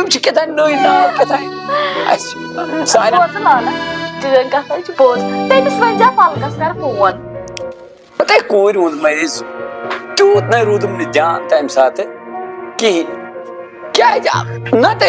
تم کتان نئی ناو کتان سارے بوز لالا چون کتھ بوز تمس ون زا فلکس کر فون پتہ کور ہند مریض تیوت نہ رودم نہ دھیان تمہ سات کہین کیا نت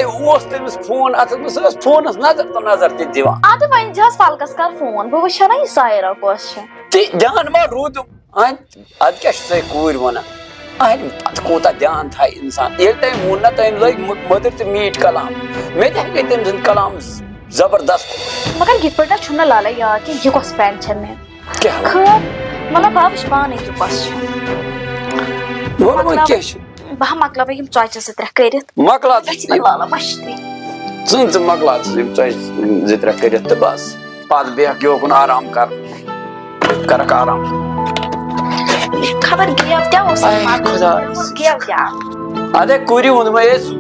تمس فون اتھ مس فونس نظر تو نظر تہ دِوان اد ون زہس فلکس کر فون بہ وچھا نا یہ سایرا کس تہ دھیان ما رودم اد کیا تہ کور ونان پتہ کوتا دھیان تھا انسان یل تم وون نا تم لگ مدر تہ میٹھ کلام مے تہ گئی تم سند کلام زبردست مگر یہ پہ چھنا لالا یاد کہ یہ کس فرینڈ چھ مے کیا خیر مطلب بہ وچھ پانے یہ کس بہ مکلا یم ژۄچہِ زٕ ترٛےٚ کٔرِتھ مکلا لالا مشتی ژٕ مکلا زٕ ترٛےٚ کٔرِتھ تہٕ بس پتہٕ بیٚہکھ یوکُن آرام کر کرکھ آرام خبر گیو کیا اوس گیو کیا ادے کوری ووٚنمے أسۍ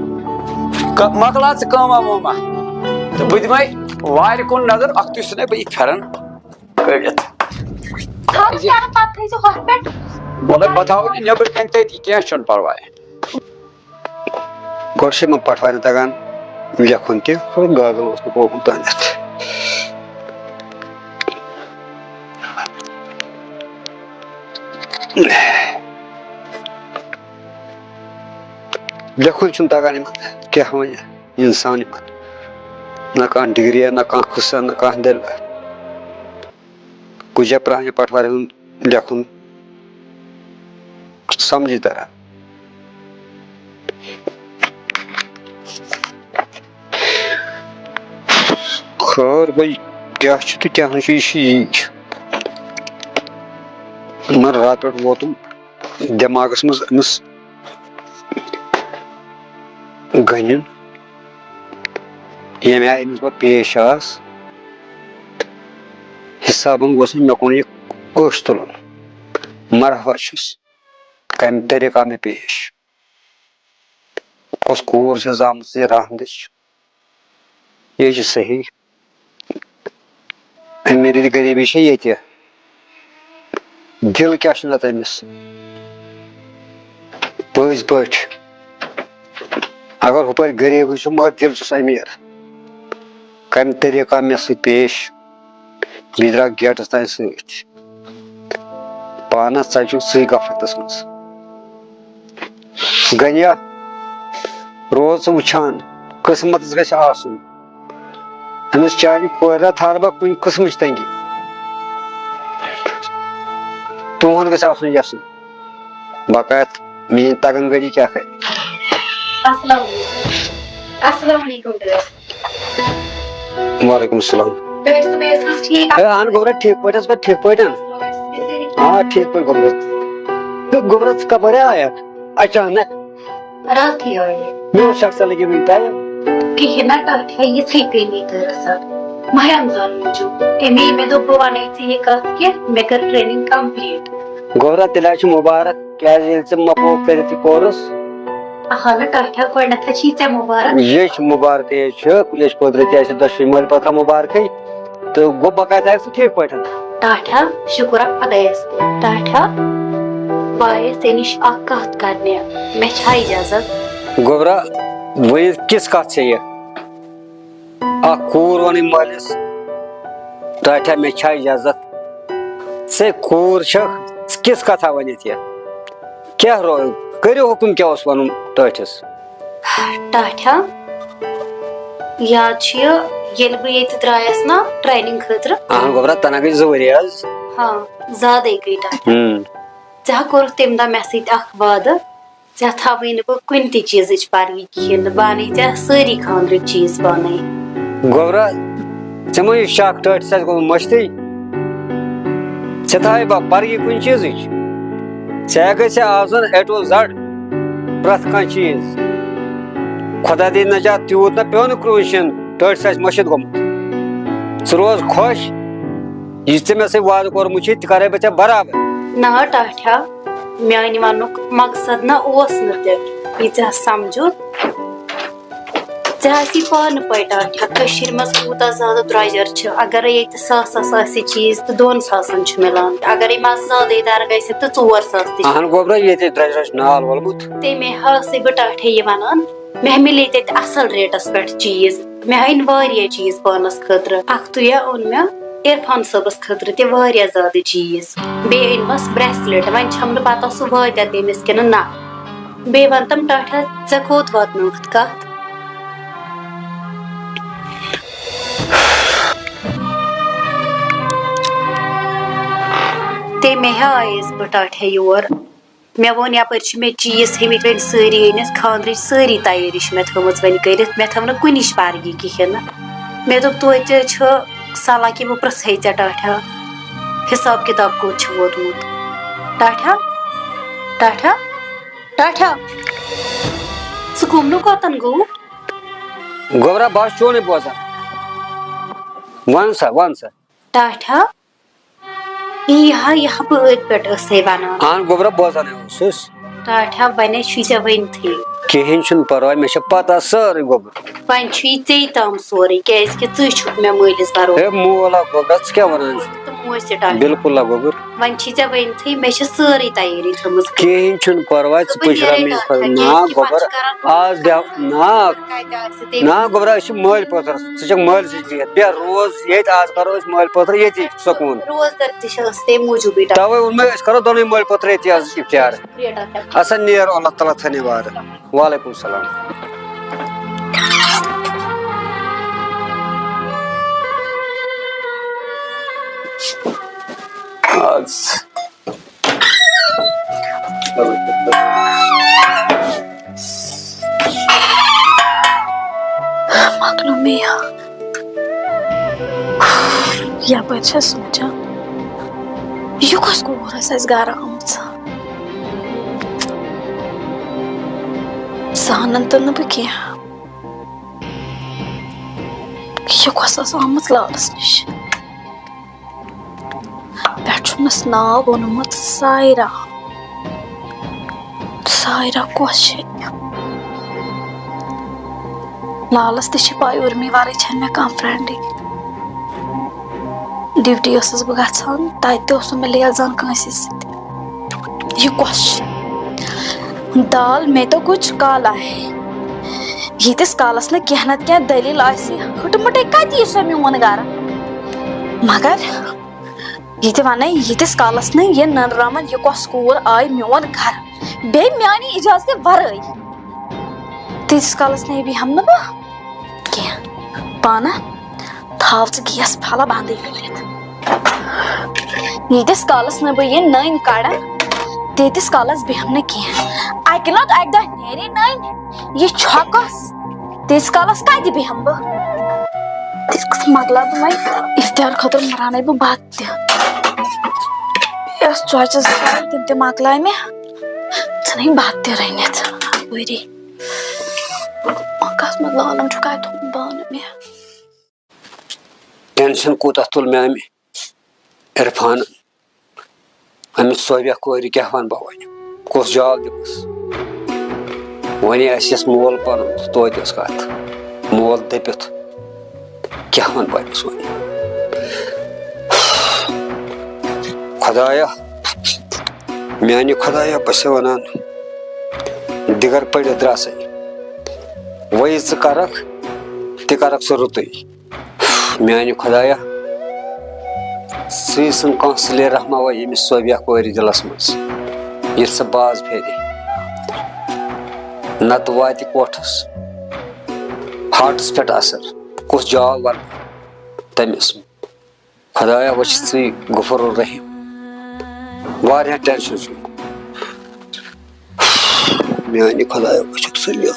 مکلا ژٕ کٲما وٲما تہٕ بہٕ دِمے وارِ کُن نظر اکھ تُہۍ ژھٕنے بہٕ یہِ پھٮ۪رن کٔڑِتھ تھاو پھٮ۪رن پتہٕ تھٲیزِ ہۄتھ پٮ۪ٹھ وۄلے بہٕ تھاوو یہِ نیٚبرٕ کَنۍ تٔتی کینٛہہ چھُنہٕ پرواے گۄڈٕ چھِ یِمن پٹھوارِ تگان لیکھُن تہِ گاگل اوس نہٕ ہومُت تانٮ۪تھ لیکھُن چھُنہٕ تگان یِمن کیٛاہ وَنہِ اِنسان یِمن نہ کانٛہہ ڈگریا نہ کانٛہہ قٕصہ نہ کانٛہہ دٔلیٖل کُجا پرٛانہِ پٹھوارِ ہُنٛد لیکھُن سمجھی تران خٲر بھائی کیٛاہ چھُ تہٕ کیٛاہ نہٕ چھُ یہِ چھُ یی مگر راتہٕ پٮ۪ٹھ ووتُم دٮ۪ماغس منٛز أمِس گٔنِن ییٚمہِ آیہِ أمِس بہٕ پیش آس حِسابن گوٚژھ نہٕ مےٚ کُن یہِ أچھ تُلُن مرحبا چھُس کمہِ طریٖقہٕ آو مےٚ پیش کۄس کوٗر چھےٚ زامٕژ یہِ راہندٕچ یہِ چھِ صحیح امیٖری تہٕ غریٖبی چھےٚ ییٚتہِ دِل کیٛاہ چھُ نتہٕ أمِس پٔزۍ پٲٹھۍ اگر ہُپٲرۍ غریٖبٕے چھُ مگر دِل چھُس أمیٖر کمہِ طریٖقہٕ آو مےٚ سۭتۍ پیش بیٚیہِ درٛاو گیٹس تانۍ سۭتۍ پانس ژَجُکھ ژٕے غفلتس منٛز گنیا روز ژٕ وٕچھان قٕسمتس گژھِ آسُن أمِس چانہِ کورِ تھاونہٕ بہٕ کُنہِ قٕسمٕچ تنگی تُہُنٛد گژھِ آسُن یژھُن باقاعد میٲنۍ تگن گٔری کیٛاہ کرِ السلام علیکم وعلیکم السلام ٹھیک اہن گوبرا ٹھیک پٲٹھۍ ٹھیک پٲٹھۍ آ ٹھیک پٲٹھۍ گوبرا ژٕ کپٲرۍ آیکھ اچانک رات ہی آئی مےٚ اوس شخصا لگی وٕنہِ ٹایم کہین نہ ٹاٹھے یِژھٕے گٔے دراصل ماہ رمضان موٗجوٗب امی مےٚ دوٚپ بہٕ ونے ژےٚ یہِ کتھ کہِ مےٚ کٔر ٹریننگ کمپلیٖٹ گوبرا تیٚلہِ حظ چھُ مُبارک کیٛازِ ییٚلہِ ژٕ مۄکلووُکھ کٔرِتھ یہِ کورس اہنہٕ ٹاٹھا گۄڈنیتھے چھی ژےٚ مُبارک یے چھُ مُبارکٕے حظ چھُ ییٚچھ پٲدرٕ تہِ آسہِ دۄشوٕے مٲلۍ پٲترا مُبارکٕے تہٕ گوٚو بقاید آیکھ ژٕ ٹھیٖک پٲٹھۍ ٹاٹھا شُکر خۄدایس کُن ٹاٹھا بہٕ آیس ژےٚ نِش اکھ کتھ کرنہِ مےٚ چھا اجازت گوبرا ؤنِتھ کِژھ کتھ چھےٚ یہِ اکھ کوٗر ونٕنۍ مٲلِس ٹاٹھا مےٚ چھا اجازت ژےٚ کوٗر چھکھ ژٕ کِژھ کتھا ؤنِتھ یہِ کیٛاہ کٔرِو حُکُم کیٛاہ اوس ونُن ٹٲٹھِس ٹاٹھا یاد چھُ ییٚلہِ بہٕ ییٚتہِ درٛایس نا ٹریننگ خٲطرٕ اہن گوبرا تنہٕ گٔے 2 ؤری حظ ہاں زیادے گٔے ٹاٹھا ژےٚ ہا کوٚرُتھ تمہِ دۄہ مےٚ سۭتۍ اکھ وعدٕ ژےٚ تھاوٕے نہٕ بہٕ کُنہِ تہِ چیٖزٕچ پروی کِہینۍ نہٕ بہٕ اَنَے ژےٚ سٲری خانٛدرٕکۍ چیٖز پانے گوبرا ژےٚ مہ یہِ شک ٹٲٹھِس آسہِ گوٚمُت مٔشتٕے ژےٚ تھاوے بہٕ پرگی کُنہِ چیٖزٕچ ژےٚ گژھِ آسُن اے ٹُو زڈ پرٛٮ۪تھ کانٛہہ چیٖز خۄدا دِیِن نجات تیوٗت نہ پیٚو نہٕ کرٛوٗشِن ٹٲٹھِس آسہِ مٔشِد گوٚمُت ژٕ روز خۄش یہِ ژےٚ مےٚ سۭتۍ وعدٕ کوٚرمُت چھُے تہِ کرے بہٕ ژےٚ برابر نہ ٹاٹھا میانہِ وننُک مقصد نہ اوس نہٕ تہِ یہِ ژےٚ سمجُتھ ژےٚ آسی پانہٕ پاے ٹاٹھا کٔشیٖرِ منٛز کوٗتاہ زیادٕ درٛۄجر چھُ اگرے ییٚتہِ 1,000 آسہِ چیٖز تہٕ 2,000 چھُ مِلان اگرے مزٕدارٕے در گژھِ تہٕ 4,000 تہِ اہن گوبرا ییٚتہِ درٛۄجرَس چھُ نال وولمُت تمے ہاسے بہٕ ٹاٹھے یہِ ونان مےٚ مِلے تَتہِ اَصٕل ریٹَس پٮ۪ٹھ چیٖز مےٚ أنۍ واریاہ چیٖز پانَس خٲطرٕ اَختُیا اوٚن مےٚ عرفان صٲبَس خٲطرٕ تہِ واریاہ زیادٕ چیٖز بیٚیہِ أنۍمَس برٛیسلیٹ وۄنۍ چھَم نہٕ پَتہ سُہ واتیٛا تٔمِس کِنہٕ نہ بیٚیہِ وَن تِم ٹاٹھا ژےٚ کوٚت واتنٲوتھ کَتھ تَمے آیَس بہٕ ٹاٹھے یور مےٚ ووٚن یَپٲرۍ چھِ مےٚ چیٖز تھٲیمٕتۍ وۄنۍ سٲری أنِتھ خانٛدرٕچ سٲری تیٲری چھِ مےٚ تھٲومٕژ وۄنۍ کٔرِتھ مےٚ تھٲو نہٕ کُنِچ پَرگی کِہیٖنۍ نہٕ مےٚ دوٚپ توتہِ چھُ صلاح کہِ بہٕ پرٛژھَے ژےٚ ٹاٹھا حِساب کِتاب کوٚت چھُ ووتمُت ٹاٹھا ٹاٹھا ٹاٹھا ژٕ کُمنہٕ کوٚتَن گوٚو گوبرا بہٕ حظ چونُے بوزان وَن سا ٹاٹھا یی ہا بہٕ أتھۍ پٮ۪ٹھ ٲسَے وَنان اہن گوبرا بوزانے اوسُس ٹاٹھا وۄنۍ ہے چھُے ژےٚ ؤنۍتھٕے کِہیٖنۍ چھُنہٕ پَرواے مےٚ چھِ پَتہ سٲرٕے گوبر وۄنۍ چھُے ژےٚ تام سورُے کیٛازِکہِ ژٕے چھُکھ مےٚ مٲلِس ہے بَروبر مول ہا گوبرا ژٕ کیٛاہ وَنان چھُکھ تہٕ موج تہِ ٹاٹھا بِلکُل ہا گوبر وۄنۍ چھِ ژےٚ ؤنۍتھٕے مےٚ چھِ سٲرٕے تیٲری تھٲومٕژ کِہیٖنۍ چھُنہٕ پَرواے ژٕ پٔشراو میٛٲنِس نہ گوبر آز نہ گوبرا أسۍ چھِ مٲلۍ پٲتھٕر ژٕ چھَکھ مٲلۍ سٕنٛز ریت بیٚہہ روز ییٚتہِ آز کَرو أسۍ مٲلۍ پٲتھٕر ییٚتی سکوٗن روزدَر تہِ چھِ ٲس تَمہِ موٗجوٗبٕے تَوَے ووٚن مےٚ أسۍ کَرو دۄنوٕے مٲلۍ پٲتھٕر ییٚتی آز اِفتِیار اَسا نیرو اللہ تعالیٰ تھاونہِ وارٕ وعلیکُم السلام مۄکلو مےٚ یَپٲرۍ چھَس سونٛچان یہِ کۄس کوٗر ٲس اَسہِ گَرٕ آمٕژ زانَن تہٕ نہٕ بہٕ کیٚنٛہہ یہِ کۄس ٲس آمٕژ لالَس نِش پٮ۪ٹھ چھُنَس ناو ووٚنمُت سایرا کۄس چھِ لالَس تہِ چھِ پاے اُرمی وَرٲے چھَنہٕ مےٚ کانٛہہ فرٛٮ۪نٛڈٕے ڈِوٹی ٲسٕس بہٕ گژھان تَتہِ تہِ اوس نہٕ مےٚ لیزان کٲنٛسے سۭتۍ یہِ کۄس چھِ دال مے تو کُچھ کالا ہے ییٖتِس کالَس نہٕ کینٛہہ نَتہٕ کینٛہہ دٔلیٖل آسہِ ہٕٹہٕ مٕٹَے کَتہِ یی سۄ میون گَرٕ مگر یہِ تہِ وَنَے ییٖتِس کالَس نہٕ یہِ نٔنراوَن یہِ کۄس کوٗر آے میون گَرٕ بیٚیہِ میٛانہِ اِجازتہِ وَرٲے تیٖتِس کالَس نے بیٚہمہٕ نہٕ بہٕ کینٛہہ پانہٕ تھاو ژٕ گیس پھلا بنٛدٕے کٔرِتھ ییٖتِس کالَس نہٕ بہٕ یہِ نٔنۍ کَڑان تیٖتِس کالَس بیٚہمہٕ نہٕ کینٛہہ اَکہِ نَتہٕ اَکہِ دۄہ نیرِ نٔنۍ یہِ چھۄکَس تیٖتِس کالَس کَتہِ بیٚہمہٕ بہٕ تیٖتِس مۄکلاو بہٕ وۄنۍ اِفتِیار خٲطرٕ رَنَے بہٕ بَتہٕ تہِ بیٚیہِ ٲس ژۄچہِ زٕ تِم تہِ مۄکلاے مےٚ ژھٕنٕے بَتہٕ تہِ رٔنِتھ اَپٲری کَتھ منٛز لالَن چھُ کَتہِ تھوٚمُت بانہٕ مےٚ ٹٮ۪نشَن کوٗتاہ تُل مےٚ اَمہِ عرفان أمِس صوبیہ کورِ کیٛاہ وَنہٕ بہٕ وۄنۍ کُس جواب دِمَس وۄنۍ آسہِ یَس مول پَنُن تہٕ توتہِ ٲس کَتھ مول دٔپِتھ کیٛاہ وَنہٕ بہٕ أمِس وۄنۍ خۄدایا میٛانہِ خۄدایا بہٕ چھَسے وَنان دِگر پٔڑِتھ درٛاسَے وۄنۍ ژٕ کَرَکھ تہِ کَرَکھ ژٕ رُتُے میٛانہِ خۄدایا ژٕے سٕنٛز کانٛہہ صِلے رحمہ وۄنۍ ییٚمِس صوبیہ کورِ دِلَس منٛز ییٚلہِ سۄ باز پھیرِ نَتہٕ واتہِ کوٹھَس ہاٹَس پٮ۪ٹھ اَثر کُس جواب وَنہٕ تٔمِس خۄدایا وۄنۍ چھِ ژٕے غفور الرحیٖم واریاہ ٹٮ۪نشَن چھُ میٛانہِ خۄدایا وۄنۍ چھُکھ ژٕ مےٚ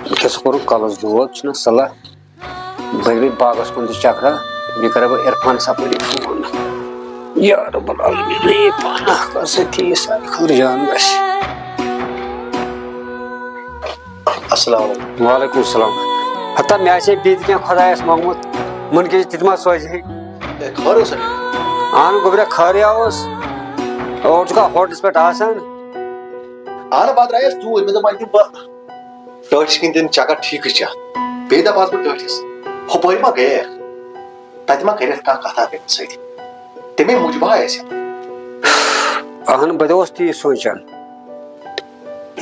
وٕنکٮ۪س کوٚرُکھ کَلَس دود چھُنہ صلاح بہٕ ہیٚکہٕ باغَس کُن تہِ چَکرا بیٚیہِ کَرٕ بہٕ عرفانَس اَپٲری فون یا رۄب العالمیٖن یہِ پانہٕ کَر سا ٹھیٖک سانہِ خٲطرٕ جان گژھِ السلام علیکم وعلیکُم السلام ہتا مےٚ آسہِ ہے بیٚیہِ تہِ کینٛہہ خۄدایَس منٛگمُت وٕنکٮ۪س تہِ ما سوزِ ہے خٲر اوسا اہن گوبرا خٲرٕے اوس اور چھُکھا ہوٹلَس پٮ۪ٹھ آسان اہن بہٕ درٛایس توٗرۍ مےٚ دوٚپ وۄنۍ دِمہٕ بہٕ ٹٲٹھِس کِنۍ دِنہٕ چکر ٹھیٖکٕے چھا بیٚیہِ دَپہٕ بہٕ ٹٲٹھِس ہُپٲرۍ ما گٔیَکھ تَتہِ ما کَرٮ۪کھ کانٛہہ کَتھا تٔمِس سۭتۍ تَمے موٗجوٗب آیَس اہن بہٕ تہِ اوسُس تی سونٛچان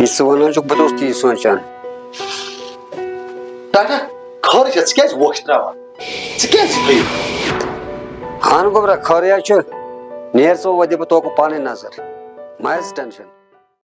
یہِ ژٕ وَنان چھُکھ بہٕ تہِ اوسُس تی سونٛچان ٹاٹا خٲرٕے چھا ژٕ کیٛازِ وۄش تراوان ژٕ کیٛازِ فیل اہن گوبرا خٲریا چھُ نیر ژٕ وۄنۍ دِمہٕ بہٕ توکُن پانے نظر ما ہیٚس ٹینشن